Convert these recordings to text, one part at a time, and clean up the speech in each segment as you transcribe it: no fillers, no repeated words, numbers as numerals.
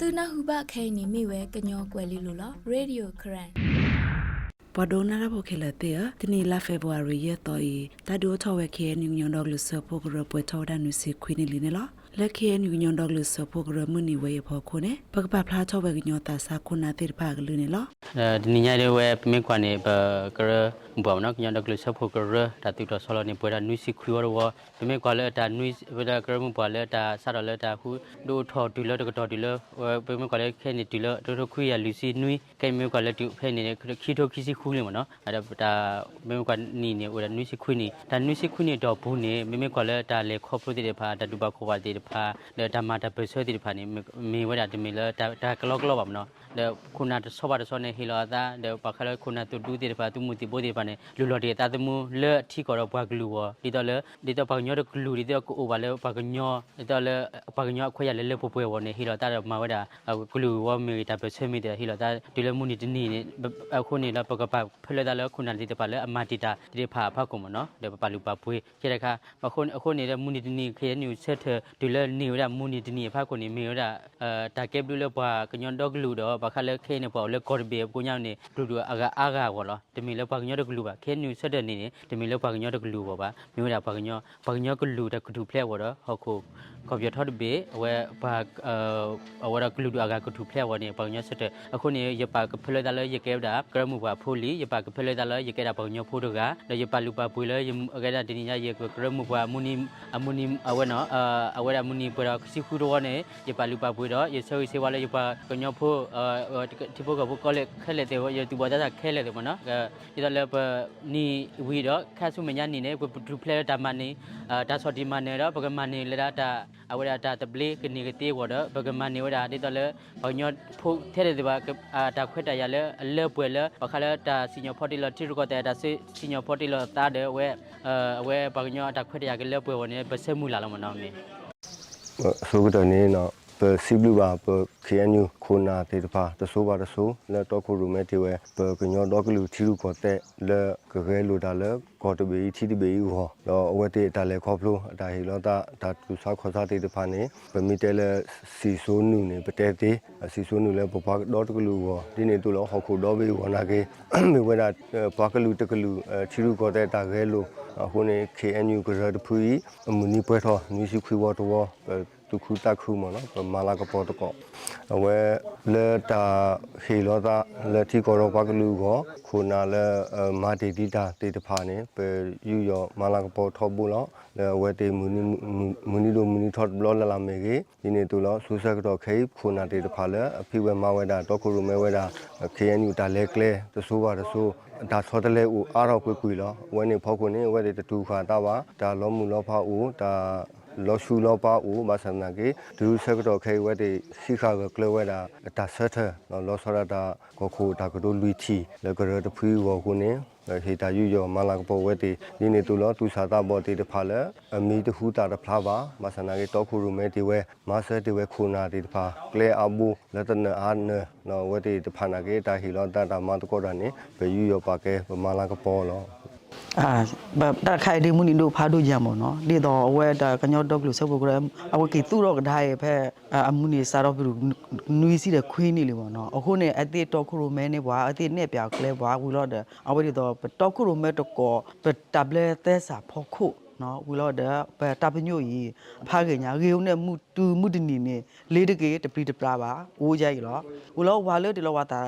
သူနာဟုဘခဲနီမိဝဲကညောကွယ်လီလိုလားရေဒီယိုခရန်ပဒိုနာရဘခဲလက်တဲ့တနီလာဖေဗူရီရတော့တာဒိုချောဝဲခဲနျညွန်ဒေါကလဆပိုဂရပွဲထောဒနုစီခွိနီလီနေလားလက်ခဲနျညွန်ဒေါကလဆပိုဂရမနီဝဲဖော်ခုနေပကပဖလားချောဝဲကညောတာစာခုနာတိဖာကလူနေလားဒီညရဲဝဲမေကွာနေပကရဘောနော်ညောဒေါကလဆပိုဂရတာတူတော့ဆောလနေပွဲတာနုစီခွိရောမေကွာလဲတာနုဝဲတာကရမပွာလဲတာဆာတော့လဲတာခုဒိုထော်တူလဲတကတော့တူလဲမေကွာလဲခဲနေတူလဲတို့ခွိရလူစီနွိကဲမေကွာလဲတူဖဲနေခီထိုခီစီခူးနေမနော်အဲ့ဒါမေကွာနီနေဝဲနွိစီခွိနေတာနွိစီခွိနေတော့ဘူးနေမေကွာလဲတာလေခေါ်ပရိုတဲ့ဖာတာတူပါခေါ်ပါတဲ့ဖာဒါမာတာပဆွဲတဲ့ဖာနေမေဝဲတာတမီလဲတာကလောကလောပါမနော်ဒါခုနာဆောပါဆောနေဟီလာတာဒါပခါလဲခုနာတူတူတဲ့ဖာတူမူတီပိုတဲ့ဖာနေလူလော်တဲ့တာတမှုလဲထီကောဘွားဂလူဝဒီတော့လဲဒီတော့ဘာညောတဲ့ဂလူဒီတော့ကိုဘာလဲဘာညောဒီတော့လဲဘာညောခွဲရလဲပို့ပွဲဝနေဟီလာတာမာဝဲတာဂလူဝမေတာပဆွဲမိတဲ့ဟီလာတာဒီလဲမူနီတနီနေအခုနေလာပကပဖလဲတာလဲခုနာဒီတပါလဲအမတီတာဒီဖာဖကုမနော်ဒါပလူပါပွေးကျတဲ့ခါအခုနေတဲ့မူနီတနီခဲနျူဆက်ဒီလဲနေရမူနီတနီဖကုနေမေရတာကဲဘလူလဲပွားကညောတော့ဂလူတော့ဘာခါလဲခဲနေပေါ့လဲကော်ဘေကိုညောင်းနေဒူအာကောလောတမီလဲဘာညောတဲ့ဂလူပါခဲနျူဆက်တဲ့နေတမီလဲဘာညောတဲ့ဂလူပေါ့ပါမျိုးတာဘာညောဂလူတဲ့ဂလူဖလဲဝတော့ဟုတ်ခုကော်ပြထော်ဘေဝဲဘာဝရဂလူအာဂထုဖလဲဝနေဘာညောဆက်တဲ့အခုနေရပါကဖလဲတာလဲရကဲတာကရမှုပါဖိုလီရပါကဖလဲတာလဲရကဲတာဘာညောဖိုးတော့ကရပါလူပါပွေလဲအကဲတာဒီညရကရမှုပါမူနီအဝဲနော်အဝဲတာမူနီပရာစီခုတော့နေရပါလူပါပွေတော့ရဆွေဆေးဝါလဲရပါကညောဖိုးဒီဘောကဘောကလဲခဲလဲတဲ့ရတူပါတာခဲလဲတဲ့မနော်ဒီတော့လဲနီဝီတော့ခါဆုမညာနေနေဒူဖလဲတာမနေဒါဆော်ဒီမနေတော့ဘကမနေလဲတာအဝဲတာတပလေးကနေကတေးဝတော့ဘကမနေဝတာဒီတော့လဲဘာညောဖိုးထဲတဲ့ပါတာခွက်တရလဲအလဲပွဲလဲဘခါလဲတာစီညောဖော်တီလတီရကတဲ့တာစီညောဖော်တီလတာတဲ့ဝဲအဝဲဘာညောတာခွက်တရကလဲပွဲဝနေပစက်မှုလာလို့မနော်မေဆိုကတော့နေနော်ပစီဘလူပါပခေနူခိုနာတေတဖာတဆိုးပါတဆိုးလက်တော့ခုရမဲတေဝဲပကညောတော့ကလူချီလူခေါ်တဲ့လကခဲလိုတာလကော်တဘေးချီတဘေးဟောတော့အဝဲတေတာလဲခေါ်ဖလို့အတာဟီလောတာဒါသူဆောက်ခေါ်စားတေတဖာနေပမီတဲလစီဆိုးနူနေပတဲတေစီဆိုးနူလဲပပတော့တကလူဟောဒီနေတူလောဟောခုတော့ဘေးဝနာကေမေဝဲတာပကလူတကလူချီလူခေါ်တဲ့တာခဲလိုအခုနေ KNU ကရတဖူးအမူနီပွဲထောနူစီခွေဝတော်ตุคูตะคูมเนาะมาลากระปอตะกอเอาไว้เลตาเฮโลตาเลที่กอรอกกลูก็คูนาเลมาเตติตาเตตะพาเนี่ยเปยูยอมาลากระปอทอบุเนาะเลเวเตมุนิโดมุนิทอดบลอละละเมเกဒီနေ့တူလို့ဆူဆက်ကတော့ခိခုနာတေတဖာလဲအဖိဝဲမဝဲတာတော့ခုရမဲဝဲတာ KNU တာလဲကလဲတဆိုးပါတဆိုးဒါဆောတလဲဦးအားတော့ကွေလောဝဲနေဖောက်ခုနေဝဲတဲ့တူခါတာပါဒါလောမှုလောဖာဦးဒါလောရှူလောပါဦးမဆန္ဒကေဒူဆက်ကတော့ခဲဝဲတဲ့ခိခါကကလဝဲတာဒါဆက်ထလောဆရတာကိုခိုဒါကဒိုလူချီလကရတဖီဝခုနေဟေတာယူယောမလာကပေါ်ဝဲတဲ့ဒီနေတူလို့သူစာတာပေါ်တဲ့တဖာလဲအမီတခုတာတဖလာပါမဆန္ဒကေတော့ခုရမဲတီဝဲမဆဲတီဝဲခုနာတဲ့တဖာကလဲအဘူလက်တနအာနနော်ဝဲတဲ့တဖာနာကေတာဟီလောတာတာမတကောတာနေဘယူယောပါကေမလာကပေါ်လောแบบตาใครดีมุนิดูพาดูยามเนาะดีต่อเอาไว้ตากระยอดดอกหรือสักพวกนั้นเอาไว้กี่ตู้ดอกได้แพ้มุนิสารพัดนุยสิเด็กคุยนี่เลยเนาะเอาคนเนี่ยไอ้ที่ตอกคุรุแม่เนี่ยว่าไอ้ที่เนี่ยเปียกเลยว่าวิโรดเอาไว้ดีต่อตอกคุรุแม่ตอกเป็นตับเลยแต่สาพอคุเนาะวิโรดเป็นตับเป็นย่อยพาเกี่ยเรื่องเนี่ยมุดนี่เนี่ยเลี้ยดเกยตะปรีตะปลาบ่าโอ้ใจเหรอวิโรว่าเลยที่เราว่าตา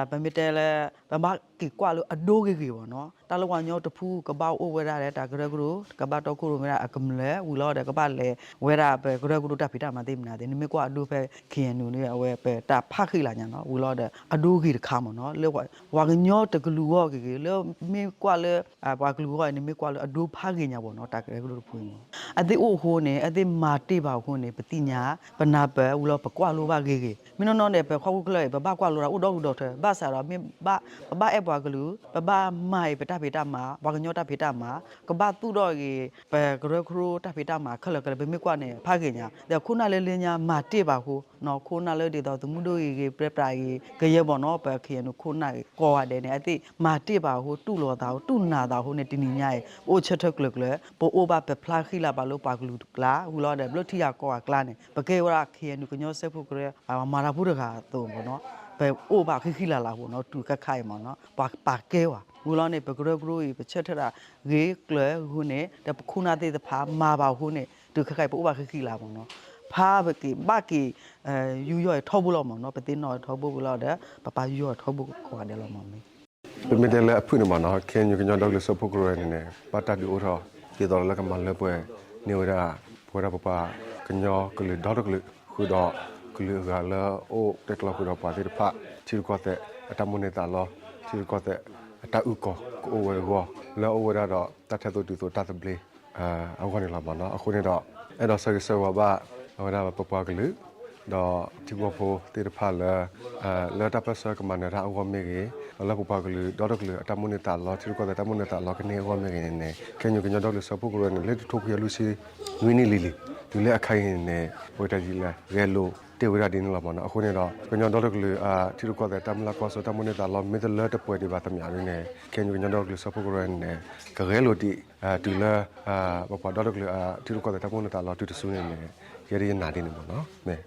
เป็นไม่แต่ละเป็นบ้ากี่กว่าเลยอโดเกยบ่เนาะตาลวันยอตะพูกระเบ้าโอเวราได้ตากระกรูกระเบ้าตอคุรุไม่ได้กำเลยวิโรดกระเบ้าเลยเวลาไปกระกรูตาพิธามาเต็มนาเดี๋ยวนี้ไม่กว่าดูไปเขียนอยู่เนี่ยเอาไว้ไปตาพักขึ้นหลังเนาะวิโรดอโดเกยข้ามเนาะเรียกว่าว่ากันยอตะกรูว่าเกยแล้วไม่กว่าเลยว่ากรูว่านี่ไม่กว่าเลยอโดพักเกยเนี่ยบ่เนาะตากระกรูพูนอติโอโหเนี่ยอติมาติบ่าโหเนี่ยปฏิญาปนาเปวิโรปกว่าโลว่าเกยมินนเนี่ยไปเข้าคุกเลยบ้ากว่าโลอุดอกเถอะบ้าสาระมีบ้าแอบ ပွားကလူပပမိုင်ပတဖေတာမှာဘာကညောတဖေတာမှာကဘာသူတော့ရေပကရခရိုတဖေတာမှာခလကလဘမေကွာနေဖာခင်ညာတဲ့ခုနလေးလင်းညာမာတေပါဟုနော်ခုနလေးတေတော့သူမှုတို့ရေပြပရာရေကရဘောနော်ပခေနခုနကောရတယ်နဲ့အတိမာတေပါဟုတူလောတာဟုတူနာတာဟုနဲ့တင်းညရဲ့အိုချက်ထက်ကလကလပိုအိုဘာပဖလာခိလာပါလို့ပါကလူကလာဟူလောတဲ့ဘလို့ထီယာကောကလာနေပကေဝရခေနကညောဆက်ဖို့ကရမာရာဘူးတခါတော့ဘောနော်ပဲအိုဘာခိလာလာဟုနော်တူကခိုင်မနော်ပါကေဝဘူလောနေပကရဂရိုပချက်ထတာရေကလဟုနဲ့တခုနာတဲ့ဖာမာပါဟုနဲ့တူခခိုင်ပိုဘာခိလာပေါ့နော်ဖာဘကီဘကီယူရထောဘူးလို့မနော်ပတင်းနော်ထောဘူးလို့တဲ့ပပယူရထောဘူးခေါ်တယ်လို့မမေ เป็นไม่ได้แล้วพูดในมันเนาะแค่อยู่กันยอดดอกเลยสพกรวยเนี่ยปัตตาดิโอทอที่ตอนแล้วก็มันเลยป่วยเนี่ยว่าพวกเราปะกันยอก็เลยดอกเลยคือดอกก็เลยก็แล้วโอ้แต่เราคือดอกปาที่พระที่ก็แต่ตามุนในตาล้อที่ก็แต่ตาอุกก็โอเวอร์แล้วโอเวอร์ดอกตัดแค่ตัวตัวตัดเบลเอาคนนี้ละมันเนาะเอาคนนี้ดอกไอ้ดอกเสือว่าบ้าเอาได้ปะปะกันเลยดอที่ว่าโพที่พาแล้วถ้าภาษาก็มันเราเอาไม่กี่แล้วพวกปากเลยดอกเลยตามุนตาล้อที่ก็แต่ตามุนตาล้อกันเนี่ยว่าไม่กี่เนี่ยแค่อยู่กันยอดดอกเลยสพกรวยเนี่ยเล็กทุกอย่างลุยวินิลิดูแลใครเนี่ยโอ้ยแต่ดีเลยเรโลเทวดาดินละมันเอาคนนี้ดอกกันยอดดอกเลยที่ก็แต่ตามละก็สตามุนตาล้อไม่ต้องเลิศแต่ป่วยดีบาดทำอย่างนี้เนี่ยแค่อยู่กันยอดดอกเลยสพกรวยเนี่ยก็เรโลดีดูแลพวกดอกเลยที่ก็แต่ตามุนตาล้อที่จะสู้เนี่ยเยอะๆนาดินมันเนาะเนี่ย